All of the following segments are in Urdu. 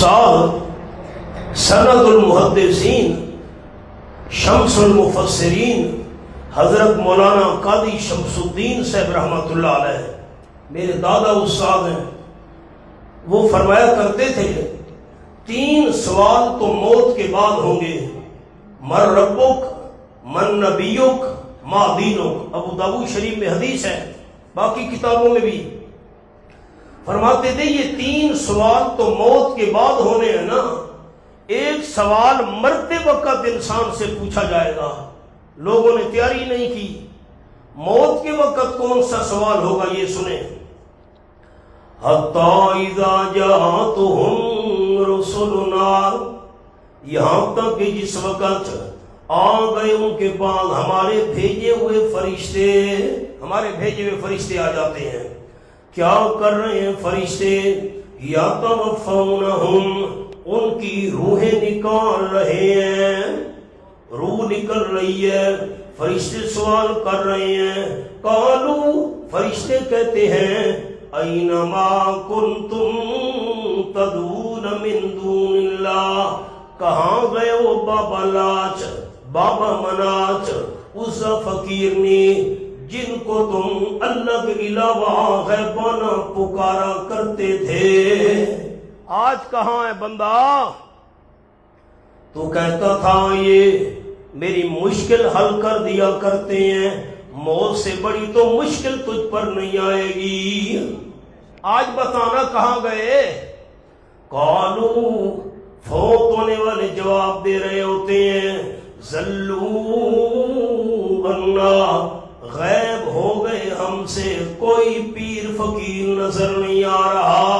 استاد سند المحدثین شمس المفسرین حضرت مولانا قاضی شمس الدین صاحب رحمۃ اللہ علیہ میرے دادا استاد ہیں، وہ فرمایا کرتے تھے 3 سوال تو موت کے بعد ہوں گے، من ربک، من نبیک، ما دینک۔ ابو داؤد شریف میں حدیث ہے، باقی کتابوں میں بھی فرماتے تھے یہ 3 سوال تو موت کے بعد ہونے ہیں نا، ایک سوال مرتے وقت انسان سے پوچھا جائے گا، لوگوں نے تیاری نہیں کی۔ موت کے وقت کون سا سوال ہوگا یہ سنیں، حتی اذا جاءتهم رسلنا، یہاں تک کہ جس وقت آ گئے ان کے پاس ہمارے بھیجے ہوئے فرشتے، ہمارے بھیجے ہوئے فرشتے آ جاتے ہیں، کیا کر رہے ہیں فرشتے، یتوفونہم، ان کی روحیں نکال رہے ہیں، روح نکل رہی ہے، فرشتے سوال کر رہے ہیں، قالو، فرشتے کہتے ہیں، اینما کنتم تدعون من دون اللہ، کہاں گئے وہ بابا لاچ، بابا مناچ، اس فقیرنی جن کو تم اللہ کے علاوہ غیبانہ پکارا کرتے تھے، آج کہاں ہے بندہ؟ تو کہتا تھا یہ میری مشکل حل کر دیا کرتے ہیں، موت سے بڑی تو مشکل تجھ پر نہیں آئے گی، آج بتانا کہاں گئے؟ قالو، فوت ہونے والے جواب دے رہے ہوتے ہیں، ذلوا عنا، غائب ہو گئے ہم سے، کوئی پیر فقیر نظر نہیں آ رہا،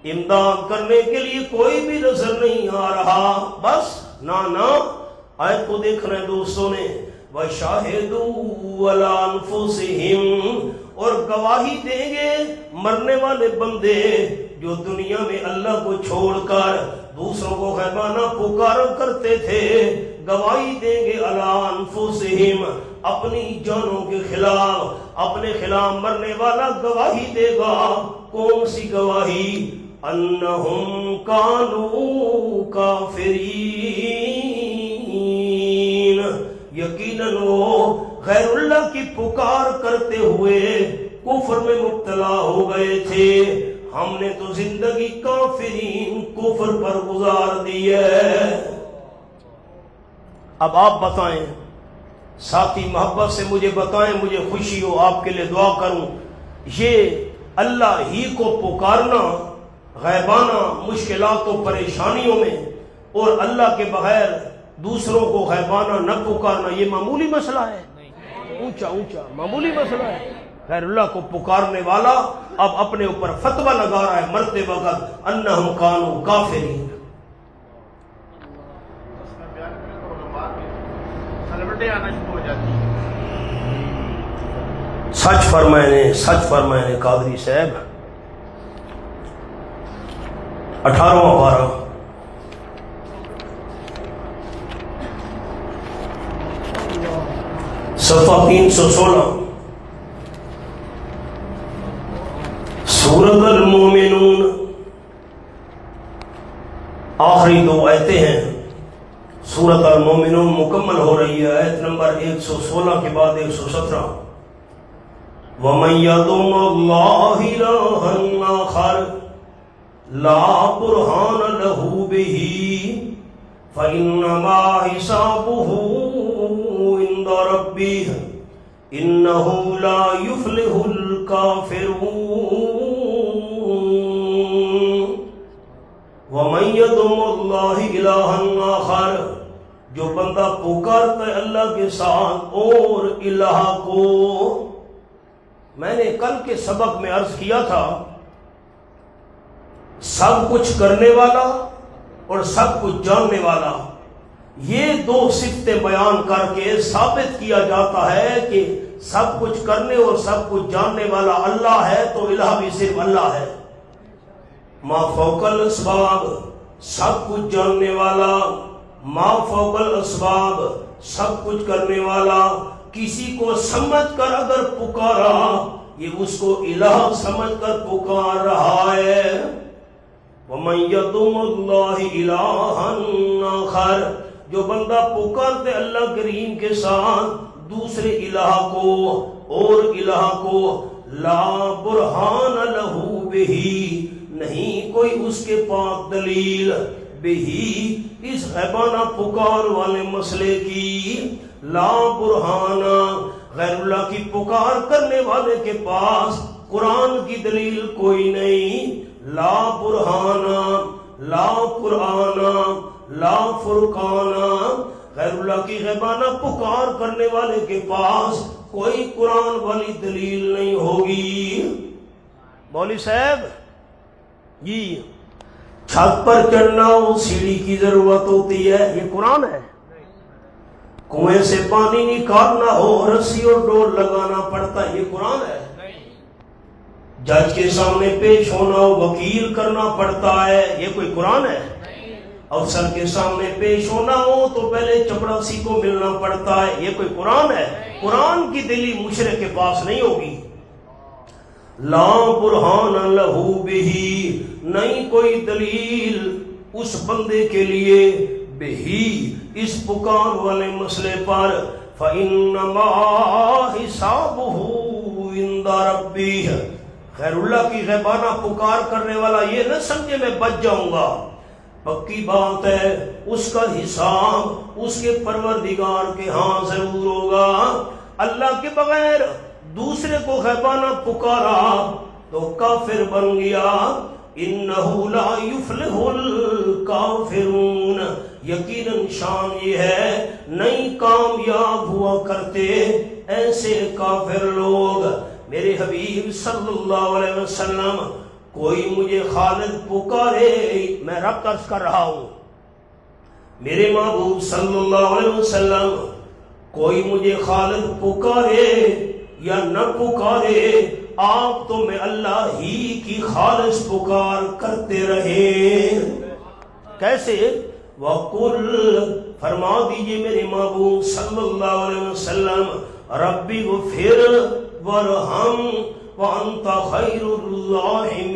امداد کرنے کے لیے کوئی بھی نظر نہیں آ رہا، بس نا آیت کو دیکھ رہے ہیں دوستوں نے، وَشَاهِدُوا عَلَىٰ أَنفُسِهِمْ، اور گواہی دیں گے مرنے والے بندے جو دنیا میں اللہ کو چھوڑ کر دوسروں کو غیبانہ پکارا کرتے تھے، گواہی دیں گے عَلَىٰ أَنفُسِهِمْ، اپنی جانوں کے خلاف، اپنے خلاف مرنے والا گواہی دے گا، کون سی گواہی؟ انہم کانوا کافرین، یقیناً وہ غیر اللہ کی پکار کرتے ہوئے کفر میں مبتلا ہو گئے تھے، ہم نے تو زندگی کافرین کفر پر گزار دی ہے۔ اب آپ بتائیں، ساتھی محبت سے مجھے بتائیں، مجھے خوشی ہو، آپ کے لیے دعا کروں، یہ اللہ ہی کو پکارنا غیبانہ مشکلات و پریشانیوں میں، اور اللہ کے بغیر دوسروں کو غیبانہ نہ پکارنا، یہ معمولی مسئلہ ہے؟ اونچا معمولی مسئلہ ہے۔ غیر اللہ کو پکارنے والا اب اپنے اوپر فتویٰ لگا رہا ہے مرتے وقت، انہم کانوا کافرین۔ سچ فرمائے قادری صاحب، 18واں پارہ، صفحہ 316، سورۃ المومنون، آخری 2 آیتیں ہیں، سورۃ المومنون مکمل ہو رہی ہے، آیت نمبر 116 کے بعد 117، وَمَن يَدْعُ مَعَ اللَّهِ إِلَٰهًا آخَرَ لا برہان لہ بہ فإنما حسابہ عند ربہ انہ لا یفلح الکافرون۔ ومن یدع مع اللہ الہا آخر، جو بندہ پکارتا ہے اللہ کے ساتھ اور الہ کو، میں نے کل کے سبق میں عرض کیا تھا، سب کچھ کرنے والا اور سب کچھ جاننے والا، یہ 2 صفتیں بیان کر کے ثابت کیا جاتا ہے کہ سب کچھ کرنے اور سب کچھ جاننے والا اللہ ہے، تو الہ بھی صرف اللہ ہے۔ ما فوق الاسباب، سب کچھ جاننے والا، ما فوق الاسباب، سب کچھ کرنے والا، کسی کو سمجھ کر اگر پکارا، یہ اس کو الہ سمجھ کر پکار رہا ہے۔ وَمَن يَدْعُ اللَّهَ إِلَٰهًا آخَرَ، جو بندہ پکارتے اللہ کریم کے ساتھ دوسرے الہ کو اور الہ کو، لا برہان لہ بہ، نہیں کوئی اس کے پاس دلیل، بہی اس غیبانہ پکار والے مسئلے کی، لا برہان غیر اللہ کی پکار کرنے والے کے پاس قرآن کی دلیل کوئی نہیں، لا برہان لا قرآن لا فرقان، غیر اللہ کی غیبانہ پکار کرنے والے کے پاس کوئی قرآن والی دلیل نہیں ہوگی۔ مولوی صاحب جی چھت پر چڑھنا ہو سیڑھی کی ضرورت ہوتی ہے، یہ قرآن ہے؟ کنویں سے پانی نکالنا ہو رسی اور ڈور لگانا پڑتا ہے، یہ قرآن ہے؟ جج کے سامنے پیش ہونا ہو وکیل کرنا پڑتا ہے، یہ کوئی قرآن ہے؟ افسر کے سامنے پیش ہونا ہو تو پہلے چپڑاسی کو ملنا پڑتا ہے، یہ کوئی قرآن ہے؟ قرآن کی دلیل مشرک کے پاس نہیں ہوگی۔ لا برہان لہ بہ، نہیں کوئی دلیل اس بندے کے لیے، بہی اس پکار والے مسئلے پر، فَإِنَّمَا حِسَابُهُ عِندَ رَبِّهِ، غیر اللہ کی غیبانہ پکار کرنے والا یہ نہ سمجھے میں بچ جاؤں گا، پکی بات ہے اس کا حساب اس کے پروردگار کے ہاں ضرور ہوگا۔ اللہ کے بغیر دوسرے کو غیبانہ پکارا تو کافر بن گیا، انہو لا یفلح الکافرون، یقیناً شان یہ ہے نہیں کامیاب ہوا کرتے ایسے کافر لوگ۔ میرے حبیب صلی اللہ علیہ وسلم کوئی مجھے خالد پکارے، میں رب عرض کر رہا ہوں، میرے محبوب صلی اللہ علیہ وسلم کوئی مجھے خالد پکارے یا نہ پکارے، آپ تو میں اللہ ہی کی خالص پکار کرتے رہے۔ کیسے؟ وَقُلْ، فرما دیجئے میرے محبوب صلی اللہ علیہ وسلم، ربی اغفر وارحم وانت خیر الراحمین،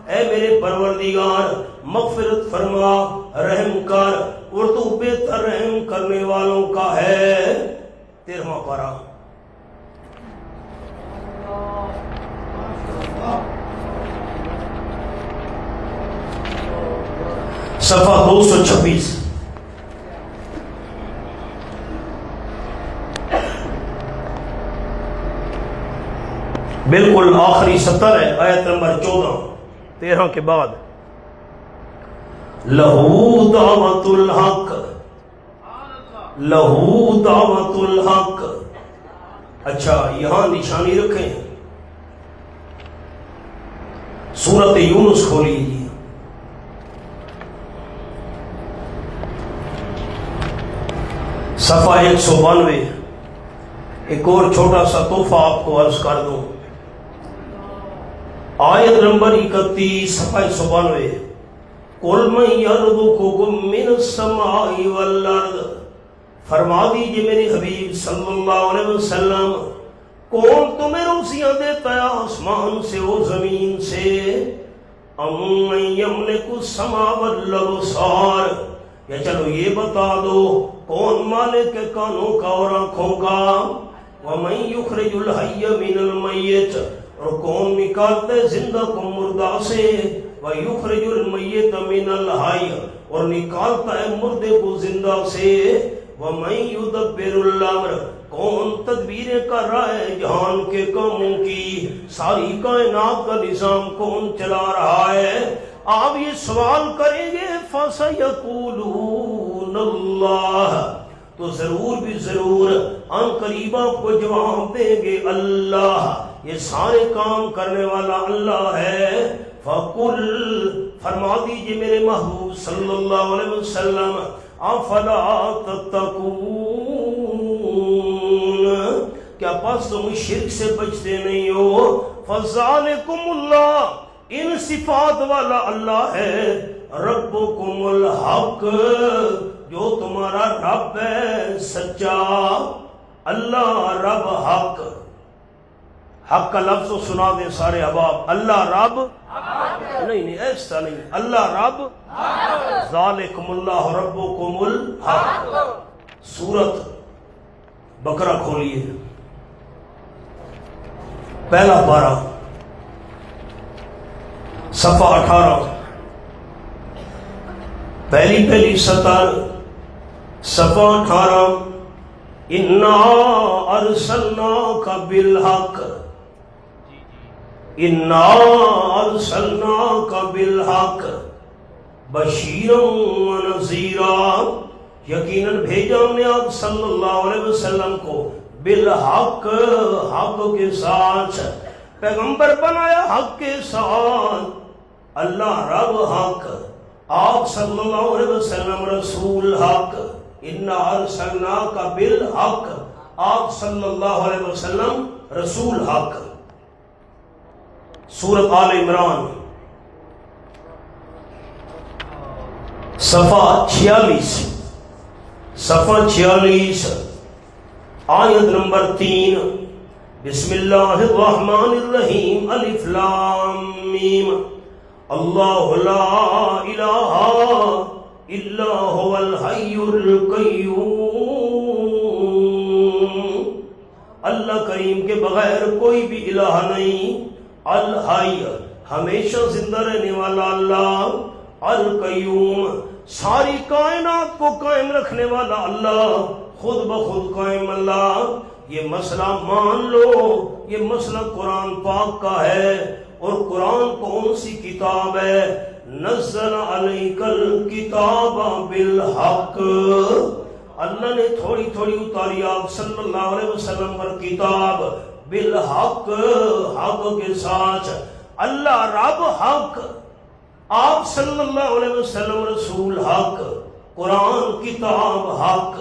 اے میرے پروردگار مغفرت فرما، رحم کر، اور تو بہتر رحم کرنے والوں کا ہے۔ 13واں پارہ، صفحہ 226، بالکل آخری سطر ہے، آیت نمبر 14، 13 کے بعد، لہو دعوت الحق، لہو دعوت الحق۔ اچھا یہاں نشانی رکھیں، سورۃ یونس کھولی جی، صفحہ 192، ایک اور چھوٹا سا تحفہ آپ کو عرض کر دوں، آیت نمبر 31 صفحہ 192، قُلْ مَن يَرْزُقُكُم مِّنَ السَّمَاءِ وَالْأَرْضِ، فرما دیجئے میرے حبیب صلی اللہ علیہ وسلم، کون تمہیں روزیاں دیتا ہے آسمان سے اور زمین سے، أَمَّن يَمْلِكُ السَّمْعَ وَالْأَبْصَارَ، یا چلو یہ بتا دو کون مالک ہے کانوں کا اور آنکھوں کا، وَمَن يُخْرِجُ الْحَيَّ مِنَ الْمَيِّتِ، اور کون نکالتے زندہ کو مردہ سے، وَيُخْرِجُ الْمَيِّتَ مِنَ الْحَيِّ، اور نکالتا ہے مردے کو زندہ سے، وَمَن يُدَبِّرُ الْأَمْرَ، کون تدبیریں کر رہا ہے جہان کے کاموں کی، ساری کائنات کا نظام کون چلا رہا ہے؟ آپ یہ سوال کریں گے فَسَيَقُولُونَ اللَّهُ، تو ضرور بھی ضرور ان قریب آپ کو جواب دیں گے اللہ، یہ سارے کام کرنے والا اللہ ہے۔ فَقُلْ، فرما دیجئے میرے محبوب صلی اللہ علیہ وسلم، افلا تتقون، کیا پس تم شرک سے بچتے نہیں ہو؟ فَذَلِكُمُ اللَّهُ، ان صفات والا اللہ ہے، ربکم الحق، جو تمہارا رب ہے سچا، اللہ رب حق حق کا لفظ تو سنا دیں سارے احباب. اللہ رب نہیں ایسا نہیں. اللہ رب ذالکم اللہ ربکم الحق. سورت بقرہ کھولیے پہلا پارہ صفحہ 18 پہلی سطر صفحہ 18. انا ارسلناک بالحق انا ارسلناک بالحق بشیرا ونذیرا. یقیناً بھیجا ہم نے آپ صلی اللہ علیہ وسلم کو بالحق حق کے ساتھ. پیغمبر بنایا حق کے ساتھ. اللہ رب حق, آپ صلی اللہ علیہ وسلم رسول حق. انا ارسلناک بالحق, آپ صلی اللہ علیہ وسلم رسول حق. سورۃ آل عمران صفحہ 46 آیت نمبر 3. بسم اللہ الرحمن الرحیم. الف لام میم. اللہ لا الہ الا هو الحی القیوم. اللہ کریم کے بغیر کوئی بھی الہ نہیں. الحی ہمیشہ زندہ رہنے والا اللہ. القیوم ساری کائنات کو قائم رکھنے والا اللہ. خود بخود قائم اللہ. یہ مسئلہ مان لو, یہ مسئلہ قرآن پاک کا ہے. اور قرآن کون سی کتاب ہے؟ نزل علیک الکتاب بالحق. اللہ نے تھوڑی تھوڑی اتاری آپ صلی اللہ علیہ وسلم پر کتاب بالحق حق کے ساتھ. اللہ رب حق, آپ صلی اللہ علیہ وسلم رسول حق, قرآن کتاب حق.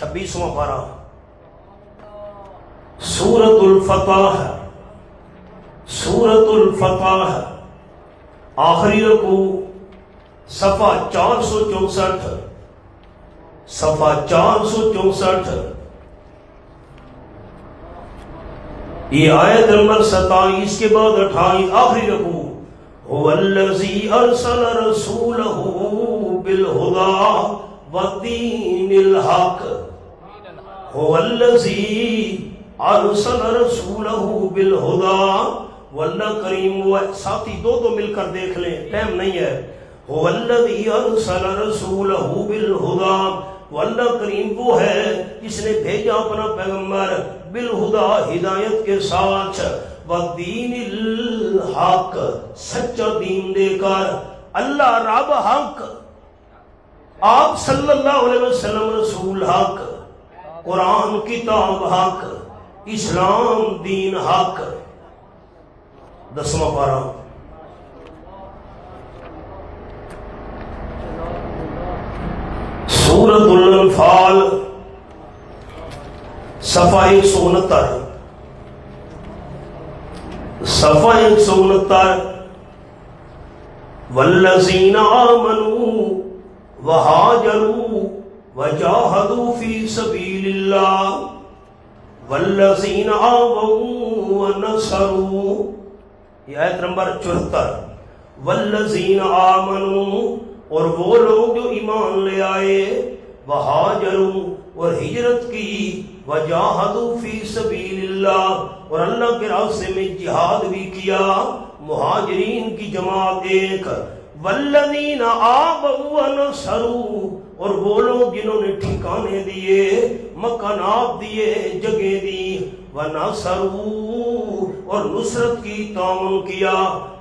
26واں پارہ سورۃ الفتح. سورۃ الفتح آخری رکوع صفحہ 464. صفحہ 464 یہ آیت نمبر 27 کے بعد 28 آخری رکوع. هو الذی ارسل رسولہ بالہدی والدین الحق. هو الذی ارسل رسولہ بالہدی. واللہ کریم وہ ساتھی دو مل کر دیکھ لیں, ٹائم نہیں ہے. هو الذی ارسل رسولہ بالہدی. واللہ کریم وہ ہے جس نے بھیجا اپنا پیغمبر بالہدی ہدایت کے ساتھ. والدین الحق سچا دین دے کر. اللہ رب حق, آپ صلی اللہ علیہ وسلم رسول حق, قرآن کتاب حق, اسلام دین حق. 10واں پارہ سورۃ الانفال صفحہ 169. صفحہ 169 والذین آمنوا وہاجروا وجاہدوا فی سبیل اللہ والذین آووا ونصروا. یہ آیت نمبر 74. والذین آمنوا اور وہ لوگ جو ایمان لے آئے, وہاجروا اور ہجرت کی, وجاہدوا فی سبیل اللہ اور اللہ کے راستے میں جہاد بھی کیا. مہاجرین کی جماعت ایک. والذین آووا ونصروا اور وہ لوگ جنہوں نے ٹھکانے دیے, مکانات دیے, جگہ دی. ونصروا اور نصرت کی تعاون کیا,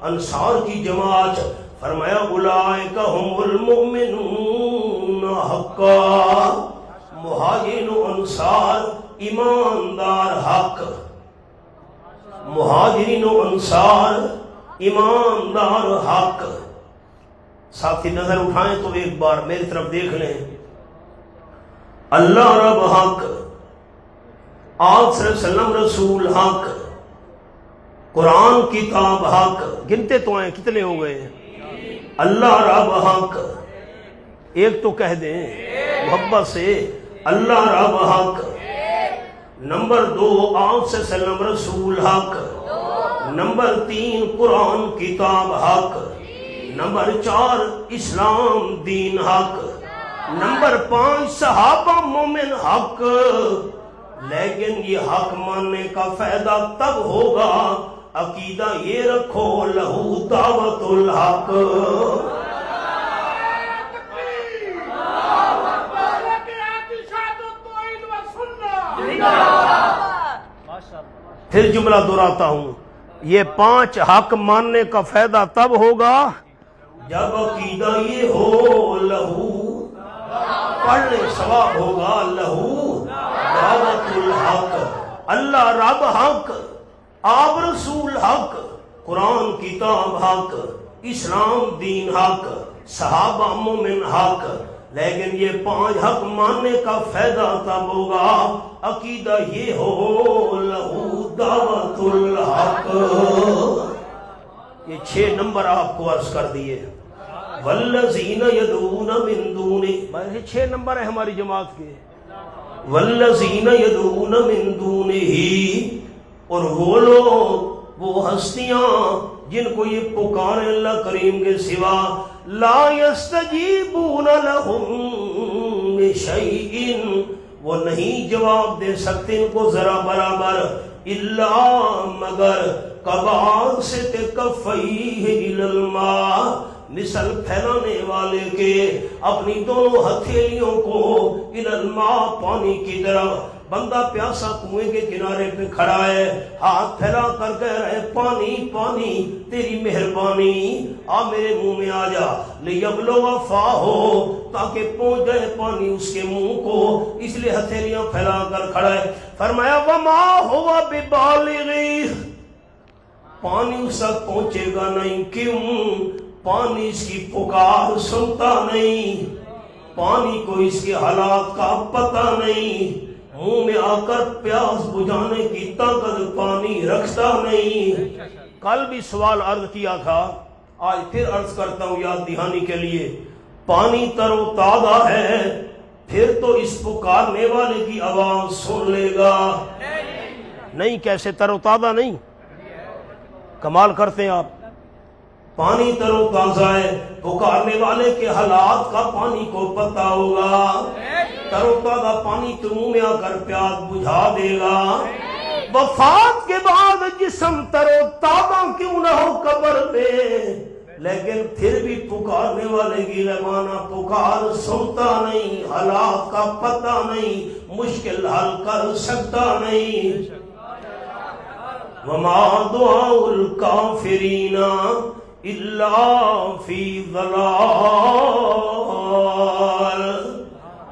انصار کی جماعت. فرمایا اولئک هم المؤمنون حقا. مہاجرین و انصار ایماندار حق. مہاجرین و انصار ایماندار حق. ساتھی نظر اٹھائیں تو ایک بار میری طرف دیکھ لیں. اللہ رب حق, آپ صلی اللہ علیہ وسلم رسول حق, قرآن کتاب حق. گنتے تو ہیں کتنے ہو گئے؟ اللہ رب حق. ایک تو کہہ دیں محبت سے, اللہ رب حق. نمبر 2 آپ سے سلم رسول حق، نمبر 3 قرآن کتاب حق، نمبر 4 اسلام دین حق، نمبر 5 صحابہ مومن حق۔ لیکن یہ حق ماننے کا فائدہ تب ہوگا عقیدہ یہ رکھو لہو دعوت الحق۔ پھر جملہ دہراتا ہوں، یہ 5 حق ماننے کا فائدہ تب ہوگا جب عقیدہ یہ ہو لہو، پڑھنے ثواب ہوگا لہو دعوت الحق، اللہ رب حق، آپ رسول حق، قرآن کتاب حق، اسلام دین حق، صحابہ مومن حق۔ لیکن یہ 5 حق ماننے کا فائدہ تب ہوگا عقیدہ یہ ہو لہو دعوت الحق۔ یہ 6 نمبر آپ کو عرض کر دیے۔ والذین یدعون من دونہ، یہ 6 نمبر ہے ہماری جماعت کے۔ والذین یدعون من دونہ، اور وہ لوگ، وہ ہستیاں جن کو یہ پکارے اللہ کریم کے سوا، لا یستجیبون لہم بشیء، وہ نہیں جواب دے سکتے ان کو ذرا برابر، الا مگر کباسط کفیہ الی الماء، مثل پھیلانے والے کے اپنی دونوں ہتھیلیوں کو الی الماء، پانی کی طرف۔ بندہ پیاسا کنویں کے کنارے پہ کھڑا ہے، ہاتھ پھیلا کر کہہ رہے پانی پانی، تیری مہربانی، آ میرے منہ میں آ جا، لیبلغ فاہ، تاکہ پہنچ جائے پانی اس کے منہ کو، اس لیے ہتھیلیاں پھیلا کر کھڑا ہے۔ فرمایا وما ہوا ببالغ، پانی اس تک پہنچے گا نہیں، کیوں؟ پانی اس کی پکار سنتا نہیں، پانی کو اس کے حالات کا پتہ نہیں، منہ میں آ کر پیاس بجھانے کی طاقت پانی رکھتا نہیں۔ کل بھی سوال عرض کیا تھا، آج پھر عرض کرتا ہوں یاد دہانی کے لیے، پانی تر و تازہ ہے، پھر تو اس پکارنے والے کی آواز سن لے گا؟ نہیں، کیسے تر و تازہ نہیں؟ کمال کرتے ہیں آپ۔ پانی تر و تازہ ہے، پکارنے والے کے حالات کا پانی کو پتہ ہوگا، تر و تازہ پانی تو منہ میں آ کر پیاس بجھا دے گا۔ وفات کے بعد جسم تر و تازہ کیوں نہ ہو قبر میں، لیکن پھر بھی پکارنے والے کی غیبانہ پکار سنتا نہیں، حالات کا پتہ نہیں، مشکل حل کر سکتا نہیں۔ وما دعاء الکافرین الا فی ضلال،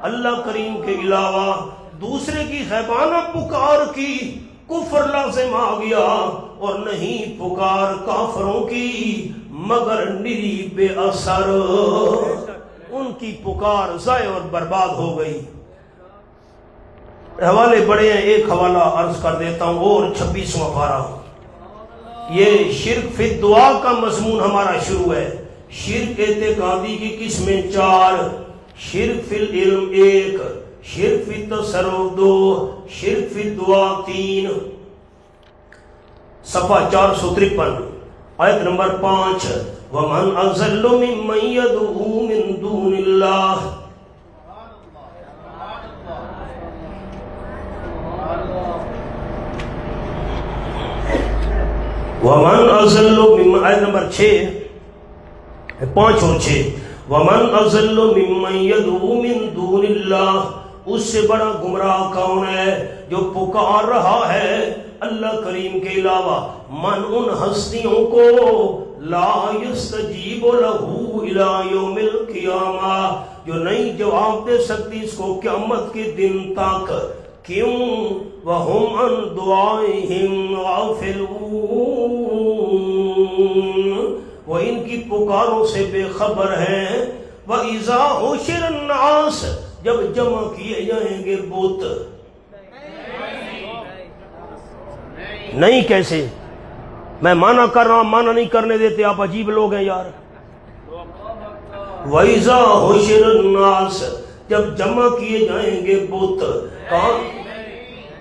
اللہ کریم کے علاوہ دوسرے کی غیبانہ پکار کی کفر لازم آ گیا، اور نہیں پکار کافروں کی مگر نری بے اثر، ان کی پکار ضائع اور برباد ہو گئی۔ حوالے بڑے ہیں، ایک حوالہ عرض کر دیتا ہوں، اور 26واں پارہ، یہ شرک فی دعا کا مضمون ہمارا شروع ہے۔ شرک اعتقادی کی قسمیں 4، شرک فی العلم 1، شرک فی تصرف 2، شرک فی دعا 3۔ صفحہ 453، آیت نمبر 5، وَمَنْ أَضَلُّ مِمَّنْ يَدْعُو مِن دُونِ اللَّهِ، وَمَنْ أَضَلُّ مِمَّنْ، آیت نمبر 6، 5 اور 6، وَمَنْ أَضَلُّ مِمَّنْ يَدْعُو مِن دُونِ اللَّهِ، اس سے بڑا گمراہ کون ہے جو پکار رہا ہے اللہ کریم کے علاوہ، من ان ہستیوں کو، لا یستجیب لہو الی یوم القیامہ، جو نہیں جواب دے سکتی اس کو قیامت کے دن تک، کیوں؟ وَهُمْ عَنْ دُعَائِهِمْ غَافِلُونَ، وہ ان کی پکاروں سے بے خبر ہیں۔ وَإِذَا حُشِرَ النَّاسُ، جب جمع کیے جائیں گے بت، نہیں کیسے؟ میں مانا کر رہا ہوں، مانا نہیں کرنے دیتے آپ، عجیب لوگ ہیں یار۔ وَإِذَا حُشِرَ النَّاسُ، جب جمع کیے جائیں گے بت، کہاں؟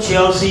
86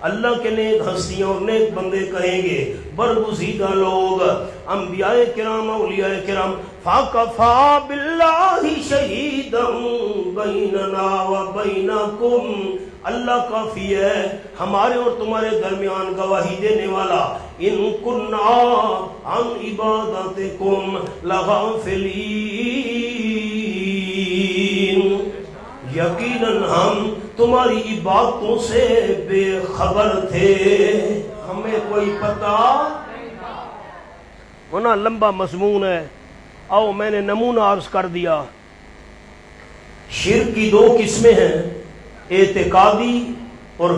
اللہ کے نیک ہستیاں اور نیک بندے کہیں گے، برگزیدہ لوگ، انبیاء کرام، اولیاء کرام، فَكَفَى بِاللَّهِ شَهِيدًا بَيْنَنَا وَبَيْنَكُمْ، اللہ کافی ہے ہمارے اور تمہارے درمیان گواہی دینے والا، ان کُنَّا عَنْ عِبَادَتِكُمْ لَغَافِلِينَ، یقیناً ہم تمہاری عبادتوں سے بے خبر تھے، ہمیں کوئی پتہ ہونا۔ لمبا مضمون ہے، آؤ میں نے نمونہ عرض کر دیا۔ شرک کی دو قسمیں ہیں، اعتقادی